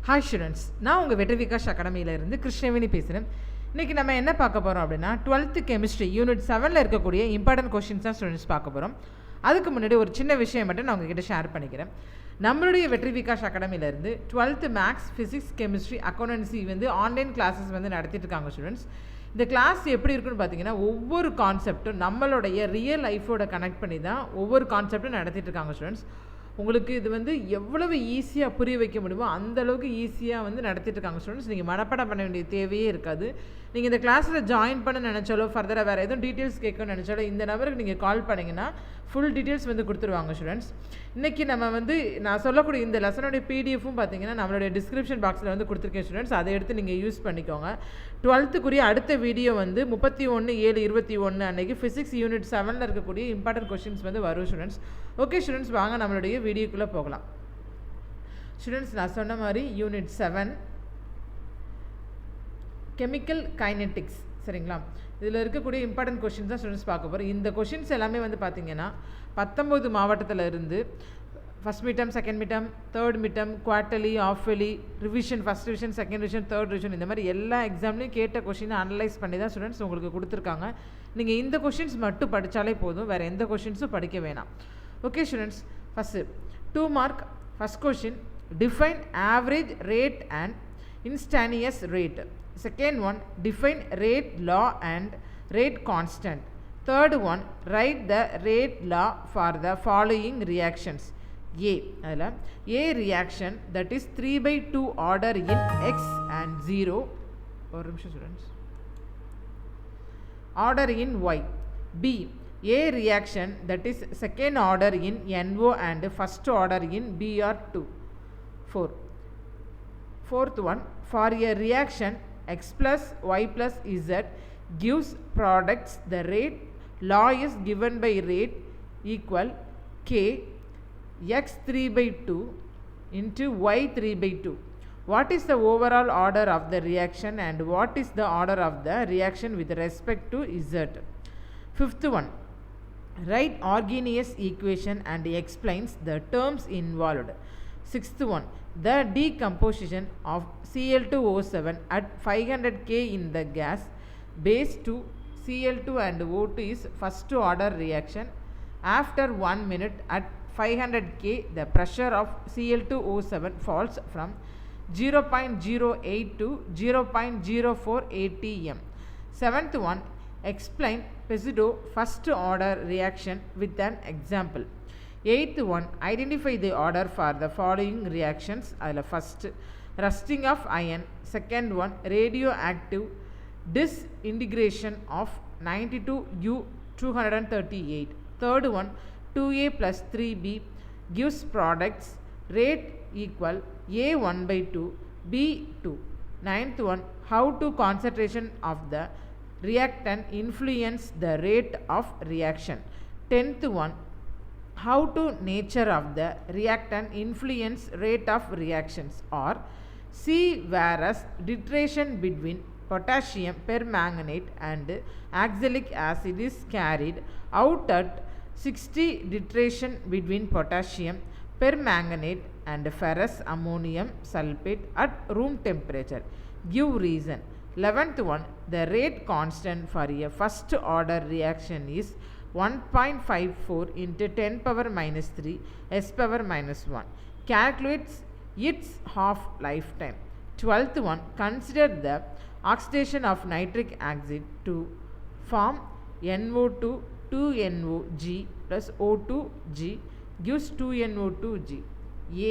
Hi students, நான் உங்கள் வெற்றி விகாஷ் அகாடமியிலேருந்து கிருஷ்ணவேணி பேசுகிறேன். இன்றைக்கி நம்ம என்ன பார்க்க போகிறோம் அப்படின்னா 12th கெமிஸ்ட்ரி யூனிட் 7ல் இருக்கக்கூடிய இம்பார்ட்டன்ட் கொஷின்ஸ் தான் ஸ்டூடெண்ட்ஸ் பார்க்க போகிறோம். அதுக்கு முன்னாடி ஒரு சின்ன விஷயம் மட்டும் நான் உங்ககிட்ட ஷேர் பண்ணிக்கிறேன். நம்மளுடைய வெற்றி விகாஷ் அகாடமியிலேருந்து 12th maths, physics, chemistry, accountancy online classes நடத்திட்டு இருக்காங்க ஸ்டூடெண்ட்ஸ். இந்த கிளாஸ் எப்படி இருக்குன்னு பார்த்தீங்கன்னா, ஒவ்வொரு கான்செப்ட்டும் நம்மளுடைய ரியல் லைஃபோட கனெக்ட் பண்ணி தான் ஒவ்வொரு கான்செப்ட்டும் நடத்திட்டு இருக்காங்க ஸ்டூடெண்ட்ஸ். உங்களுக்கு இது எவ்வளவு ஈஸியாக புரிய வைக்க முடியுமோ அந்தளவுக்கு ஈஸியாக நடத்திட்டு இருக்காங்க ஸ்டூடெண்ட்ஸ். நீங்கள் மனப்பாடம் பண்ண வேண்டிய தேவையே இருக்காது. நீங்கள் இந்த கிளாஸில் ஜாயின் பண்ண நினச்சாலோ, ஃபர்தராக வேறு எதுவும் டீட்டெயில்ஸ் கேட்கணும்னு நினச்சாலோ இந்த நம்பருக்கு நீங்கள் கால் பண்ணிங்கன்னா ஃபுல் டீட்டெயில்ஸ் கொடுத்துருவாங்க ஸ்டூடெண்ட்ஸ். இன்றைக்கி நம்ம நான் சொல்லக்கூடிய இந்த லெசனுடைய பிடிஎஃப்பும் பார்த்தீங்கன்னா நம்மளுடைய டிஸ்கிரிப்ஷன் பாக்ஸில் கொடுத்துருக்கேன் ஸ்டூடெண்ட்ஸ். அதை எடுத்து நீங்கள் யூஸ் பண்ணிக்கோங்க. 12th அடுத்த வீடியோ 31/7/21 அன்றைக்கி ஃபிசிக்ஸ் யூனிட் 7ல் இருக்கக்கூடிய இம்பார்ட்டன்ட் கொஷின்ஸ் வரும் ஸ்டூடெண்ட்ஸ். ஓகே ஸ்டூடெண்ட்ஸ், வாங்க நம்மளுடைய வீடியோக்குள்ளே போகலாம். ஸ்டூடெண்ட்ஸ், நான் சொன்ன மாதிரி யூனிட் 7 கெமிக்கல் கைனெட்டிக்ஸ், சரிங்களா? இதில் இருக்கக்கூடிய இம்பார்ட்டன்ட் கொஷின்ஸ் தான் ஸ்டூடெண்ட்ஸ் பார்க்க போகிறோம். இந்த கொஷின்ஸ் எல்லாமே பார்த்தீங்கன்னா 19 மாவட்டத்தில் இருந்து first midterm, second midterm, third midterm, quarterly, half yearly, revision, first revision, second revision, third revision, இந்த மாதிரி எல்லா எக்ஸாம்லேயும் கேட்ட கொஷினை அனலைஸ் பண்ணி தான் ஸ்டூடெண்ட்ஸ் உங்களுக்கு கொடுத்துருக்காங்க. நீங்கள் இந்த கொஷின்ஸ் மட்டும் படித்தாலே போதும், வேறு எந்த கொஷின்ஸும் படிக்க வேணாம். Okay students, first 2 mark. First question, define average rate and instantaneous rate. Second one, define rate law and rate constant. Third one, write the rate law for the following reactions. A reaction that is 3/2 order in X and 0 students order in Y. B, A reaction that is second order in NO and first order in Br2. Fourth one, for a reaction X plus Y plus Z gives products, the rate law is given by rate equal K X 3/2 into Y 3/2. What is the overall order of the reaction and what is the order of the reaction with respect to Z? Fifth one, write Arrhenius equation and explains the terms involved. Sixth one, the decomposition of Cl2O7 at 500 K in the gas base to Cl2 and O2 is first order reaction. After 1 minute at 500 K, the pressure of Cl2O7 falls from 0.08 to 0.04 atm. Seventh one, explain pseudo first order reaction with an example. Eighth one, identify the order for the following reactions. First, rusting of iron. Second one, radioactive disintegration of 92U238. Third one, 2A plus 3B gives products, rate equal A 1/2 B 2. Ninth one, how to concentration of the reactant influence the rate of reaction. Tenth one, how to nature of the reactant influence rate of reactions. Or see, whereas titration between potassium permanganate and oxalic acid is carried out at 60 titration between potassium permanganate and ferrous ammonium sulfate at room temperature. Give reason. 11th one, the rate constant for a first order reaction is 1.54 into 10 power minus 3 s power minus 1. Calculates its half lifetime. 12th one, consider the oxidation of nitric acid to form NO2 2NOG plus O2G gives 2NO2G. A,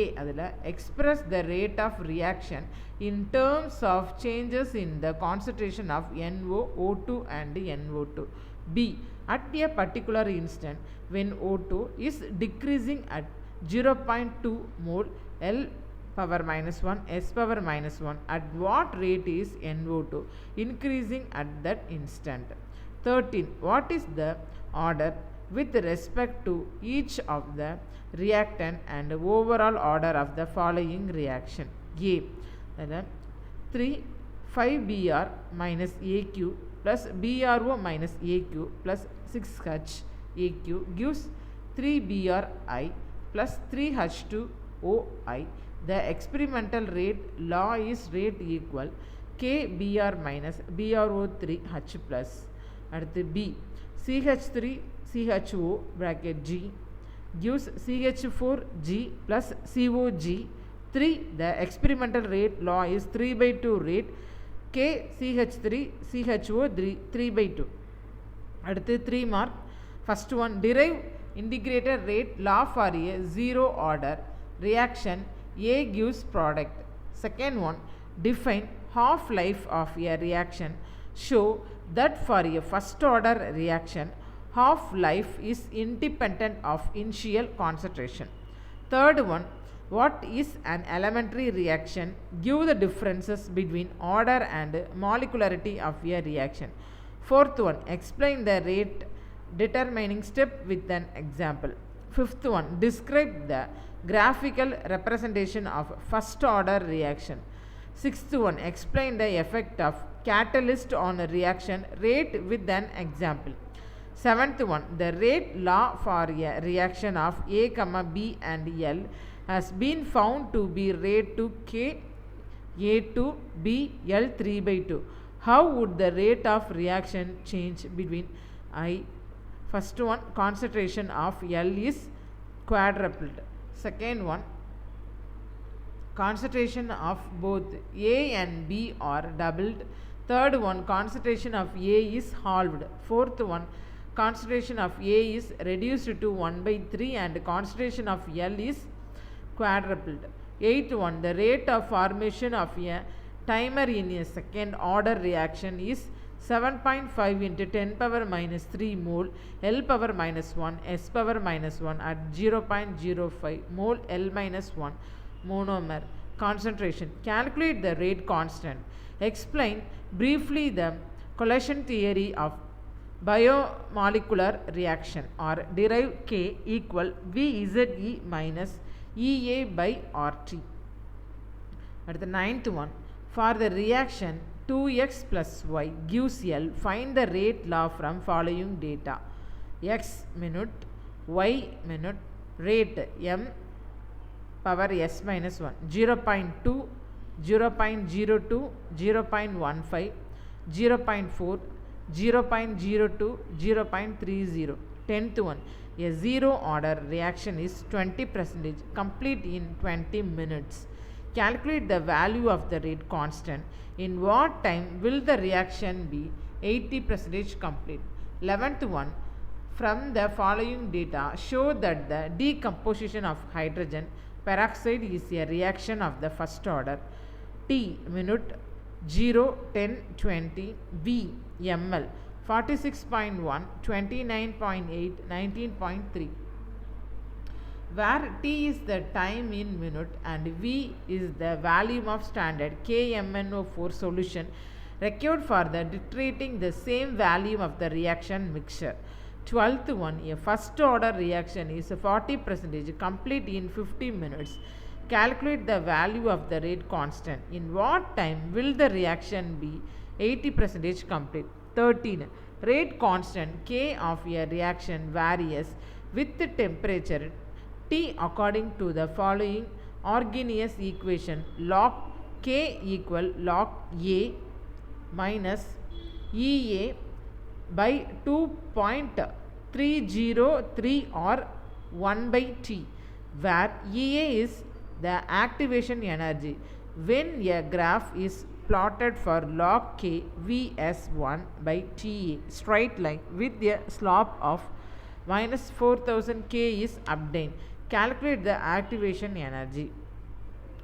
express the rate of reaction in terms of changes in the concentration of NO, O2 and NO2. B, at a particular instant when O2 is decreasing at 0.2 mole L power minus 1 S power minus 1, at what rate is NO2 increasing at that instant? 13, what is the order with respect to each of the reactant and overall order of the following reaction? A, 3 5Br minus AQ plus BRO minus AQ plus 6H AQ gives 3BRI plus 3H2OI The experimental rate law is rate equal KBr minus BrO3 H plus. At the B, CH3 CHO bracket G gives CH4G plus COG 3. The experimental rate law is 3 by 2 rate K CH3 CHO 3 by 2. At the 3 mark. First one, derive integrated rate law for a zero order reaction A gives product. Second one, define half life of a reaction. Show that for a first order reaction, half life is independent of initial concentration. Third one, what is an elementary reaction? Give the differences between order and molecularity of a reaction. Fourth one, explain the rate determining step with an example. Fifth one, describe the graphical representation of first order reaction. Sixth one, explain the effect of catalyst on a reaction rate with an example. Seventh one, the rate law for a reaction of A, B and L has been found to be rate to K, A2, B, L 3 by 2. How would the rate of reaction change between I? First one, concentration of L is quadrupled. Second one, concentration of both A and B are doubled. Third one, concentration of A is halved. Fourth one, concentration of A is reduced to 1 by 3 and concentration of L is quadrupled. Eighth one, the rate of formation of a timer in a second order reaction is 7.5 into 10 power minus 3 mole L power minus 1 S power minus 1 at 0.05 mole L minus 1 monomer concentration. Calculate the rate constant. Explain briefly the collision theory of biomolecular reaction or derive K equal VZE minus EA by RT. At the ninth one, for the reaction 2x plus y gives L, find the rate law from following data. X minute, y minute, rate m power s minus 1, 0.2, 0.02, 0.15, 0.4, 0.02, 0.30. 10th one, a zero order reaction is 20% complete in 20 minutes. Calculate the value of the rate constant. In what time will the reaction be 80% complete? 11th one, from the following data, show that the decomposition of hydrogen peroxide is a reaction of the first order. T minute 0, 10, 20, V ml 46.1, 29.8, 19.3. Where T is the time in minute and V is the volume of standard KMnO4 solution required for the titrating the same volume of the reaction mixture. 12th one, a first order reaction is 40% complete in 50 minutes. Calculate the value of the rate constant. In what time will the reaction be 80% complete? 13. Rate constant K of a reaction varies with the temperature T according to the following Arrhenius equation. Log K equal log A minus EA by 2.303 or 1 by T, where EA is the activation energy. When a graph is plotted for log K Vs1 by Ta straight line with a slope of minus 4000 K is obtained. Calculate the activation energy.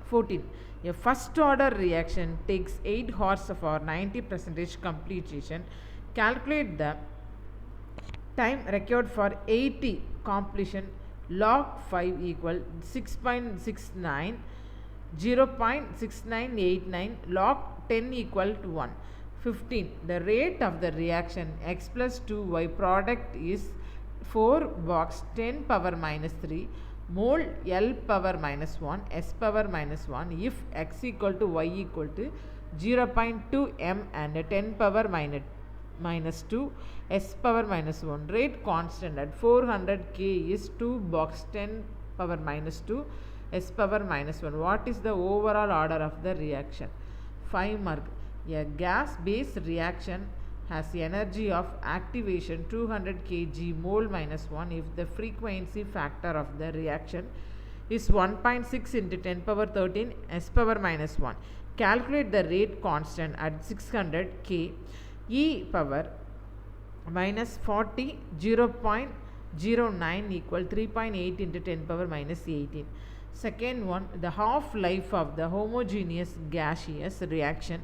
14. A first order reaction takes 8 hours for 90% completion. Calculate the time required for 80 completion. Log 5 equal 6.69, 0.6989, log 10 equal to 1. 15. The rate of the reaction x plus 2y product is 4 box 10 power minus 3 mole L power minus 1 S power minus 1 if x equal to y equal to 0.2 m and 10 power minus 2 S power minus 1. Rate constant at 400 K is 2 box 10 power minus 2 s power minus 1. What is the overall order of the reaction? 5 mark. A gas based reaction has energy of activation 200 kg mole minus 1 if the frequency factor of the reaction is 1.6 into 10 power 13 s power minus 1. Calculate the rate constant at 600 k e power minus 40 0.09 equal 3.8 into 10 power minus 18. Second one, the half-life of the homogeneous gaseous reaction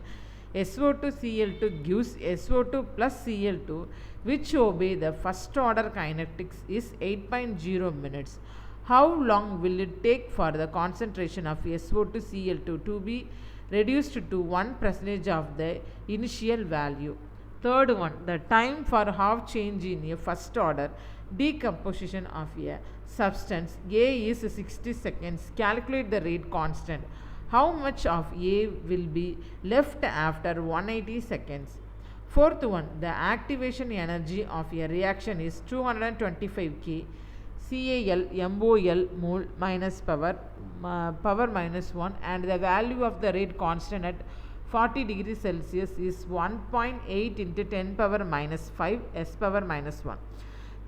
SO2-Cl2 gives SO2 plus Cl2 which obey the first order kinetics is 8.0 minutes. How long will it take for the concentration of SO2-Cl2 to be reduced to 1% of the initial value? Third one, the time for half change in a first order decomposition of a substance A is 60 seconds. Calculate the rate constant. How much of A will be left after 180 seconds? Fourth one, the activation energy of a reaction is 225 K Cal mol mole minus power minus 1 and the value of the rate constant at 40 degrees Celsius is 1.8 into 10 power minus 5 s power minus 1.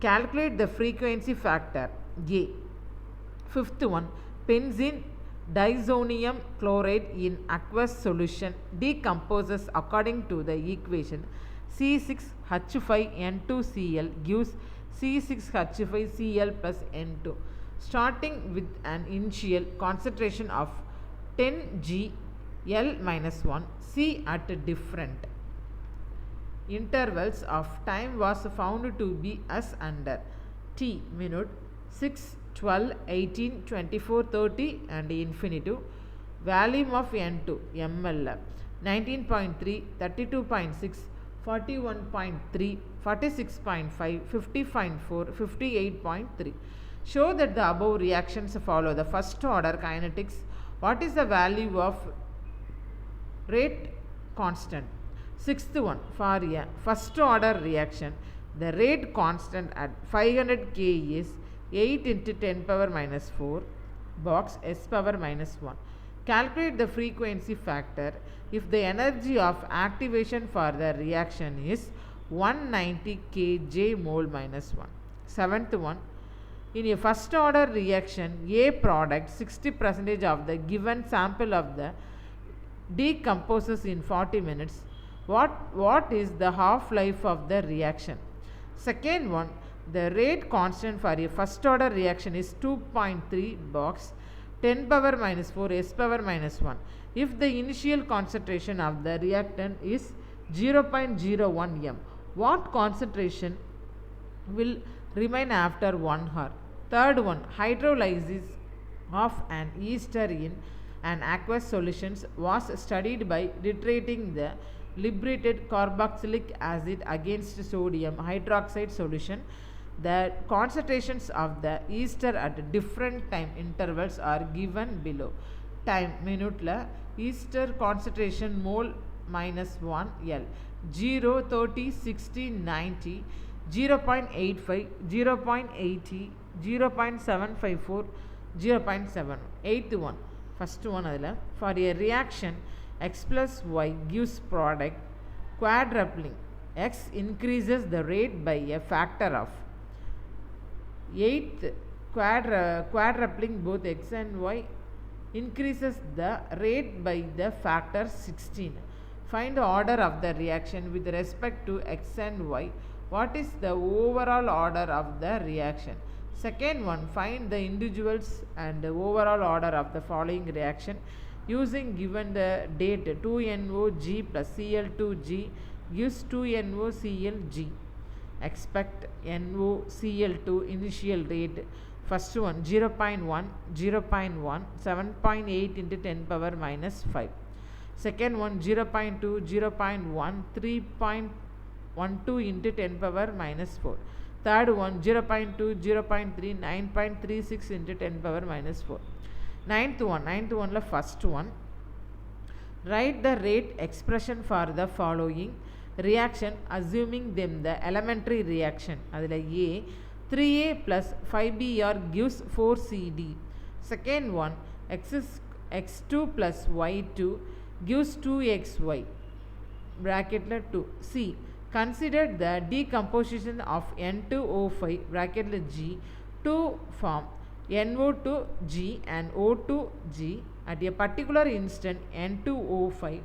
Calculate the frequency factor A. Fifth one, benzene disonium chloride in aqueous solution decomposes according to the equation C6H5N2Cl gives C6H5Cl plus N2 starting with an initial concentration of 10 g L minus 1 C at different intervals of time was found to be as under t minute 6 12 18 24 30 and infinitive. Volume of N2 ml 19.3 32.6 41.3 46.5 50.4 58.3. Show that the above reactions follow the first order kinetics. What is the value of rate constant? Sixth one, for a first order reaction the rate constant at 500 K is 8 into 10 power minus 4 box s power minus 1. Calculate the frequency factor if the energy of activation for the reaction is 190 kJ mole minus 1. Seventh one, in a first order reaction A product 60% of the given sample of the decomposes in 40 minutes. What is the half-life of the reaction? Second one, the rate constant for a first order reaction is 2.3 box 10 power minus 4 s power minus 1 if the initial concentration of the reactant is 0.01 m. What concentration will remain after 1 hour? Third one, hydrolysis of an ester in an aqueous solutions was studied by titrating the liberated carboxylic acid against sodium hydroxide solution. The concentrations of the ester at different time intervals are given below. Time minute la ester concentration mole minus 1 L 0 30 60 90 0.85 0.80 0.754 0.7. Eighth one, first one adala for a reaction x plus y gives product quadrupling. X increases the rate by a factor of 8th quadrupling both x and y increases the rate by the factor 16. Find the order of the reaction with respect to x and y. What is the overall order of the reaction? Second one, find the individuals and the overall order of the following reaction using given the date 2NOG plus Cl2G gives 2NOClG. Expect NOCl2 initial rate. First one 0.1 0.1 7.8 into 10 power minus 5. Second one 0.2 0.1 3.12 into 10 power minus 4. Third one 0.2 0.3 9.36 into 10 power minus 4. Ninth one la first one. Write the rate expression for the following reaction assuming them the elementary reaction. Adila A 3A plus 5BR gives 4CD. Second one, x2 plus y2 gives 2xy bracket 2. C. Consider the decomposition of N2O5 bracket G to form NO2G and O2G at a particular instant. N2O5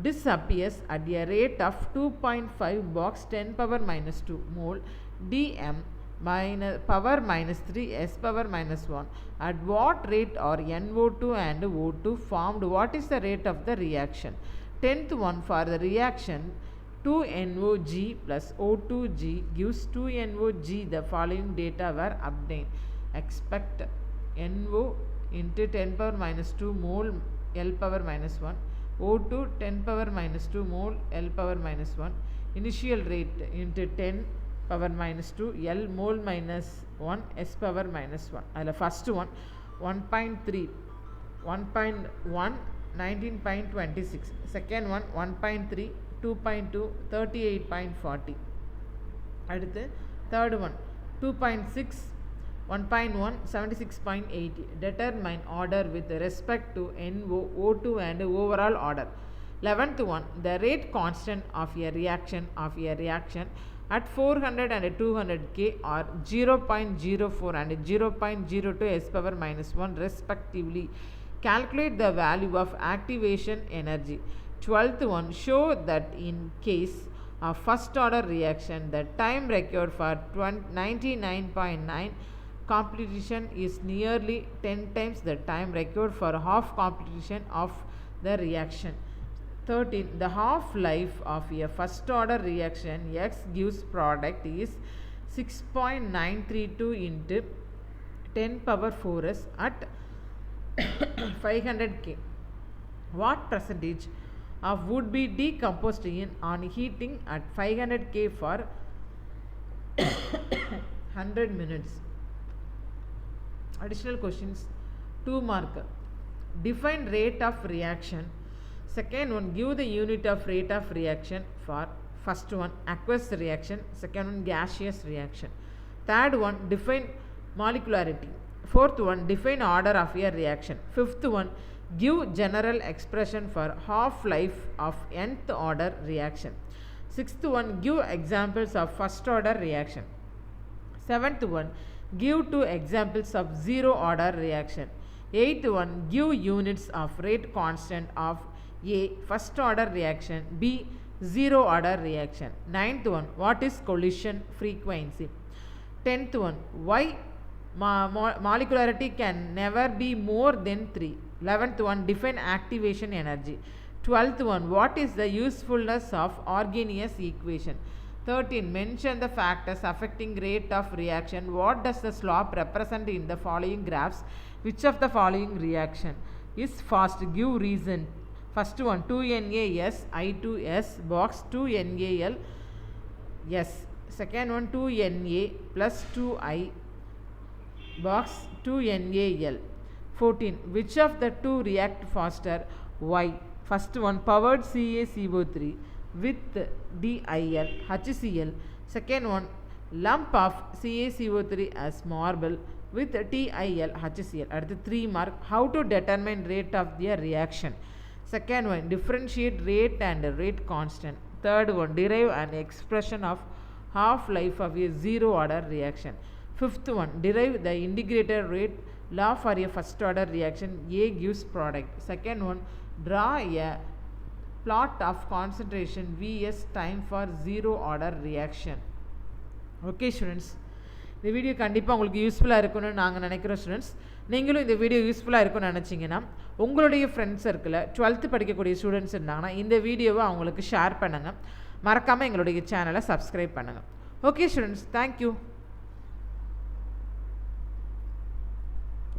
disappears at a rate of 2.5 box 10 power minus 2 mole dm minus power minus 3 s power minus 1. At what rate are NO2 and O2 formed? What is the rate of the reaction? 10th one, for the reaction 2NOG plus O2G gives 2NOG. The following data were obtained. Expect NO into 10 power minus 2 mole L power minus 1, O2 10 power minus 2 mole L power minus 1, initial rate into 10 power minus 2 L mole minus 1 S power minus 1. The first one 1.3, 1.1 19.26, second one 1.3, 2.2 38.40. அடுத்து third one 2.6, 1.1 76.80. Determine order with respect to NO, O2 and overall order. 11th one, the rate constant of a reaction at 400 and 200 K are 0.04 and 0.02 s power minus 1 respectively. Calculate the value of activation energy. 12th one, show that in case of first order reaction, the time required for 99.9 completion is nearly 10 times the time required for half completion of the reaction. 13. The half-life of a first order reaction X gives product is 6.932 into 10 power 4s at 500 K. What percentage of would be decomposed on heating at 500 K for 100 minutes? Additional questions. 2 mark. Define rate of reaction. Second one, give the unit of rate of reaction for first one aqueous reaction, second one gaseous reaction. Third one, define molecularity. Fourth one, define order of a reaction. Fifth one, give general expression for half-life of nth order reaction. Sixth one, give examples of first order reaction. Seventh one, give 2 examples of zero order reaction. Eighth one, give units of rate constant of A first order reaction, B zero order reaction. Ninth one, what is collision frequency? 10th one, why molecularity can never be more than 3. 11th one, define activation energy. 12th one, what is the usefulness of Arrhenius equation? 13, mention the factors affecting rate of reaction. What does the slope represent in the following graphs? Which of the following reaction is fast? Give reason. First one, 2NaS I2S box 2NaL S. Second one, 2Na plus 2I box 2NaL. 14, which of the two react faster? Y. First one, powered CaCO3 with DIL HCl. Second one, lump of CaCO3 as marble with TIL HCl. At the 3 mark, how to determine rate of the reaction? Second one, differentiate rate and rate constant. Third one, derive an expression of half-life of a zero order reaction. Fifth one, derive the integrated rate law for a first order reaction. A gives product. Second one, draw a plot of concentration Vs time for zero order reaction. Okay students, இந்த video கண்டிப்பாக உங்களுக்கு யூஸ்ஃபுல்லாக இருக்கும்னு நாங்கள் நினைக்கிறோம் students. நீங்களும் இந்த video யூஸ்ஃபுல்லாக இருக்கும்னு நினச்சிங்கன்னா உங்களுடைய ஃப்ரெண்ட்ஸ் சர்க்கிளில் 12th படிக்கக்கூடிய ஸ்டூடெண்ட்ஸ் இருந்தாங்கன்னா இந்த வீடியோவை அவங்களுக்கு ஷேர் பண்ணுங்கள். மறக்காமல் எங்களுடைய சேனலை சப்ஸ்கிரைப் பண்ணுங்கள். Okay students, thank you.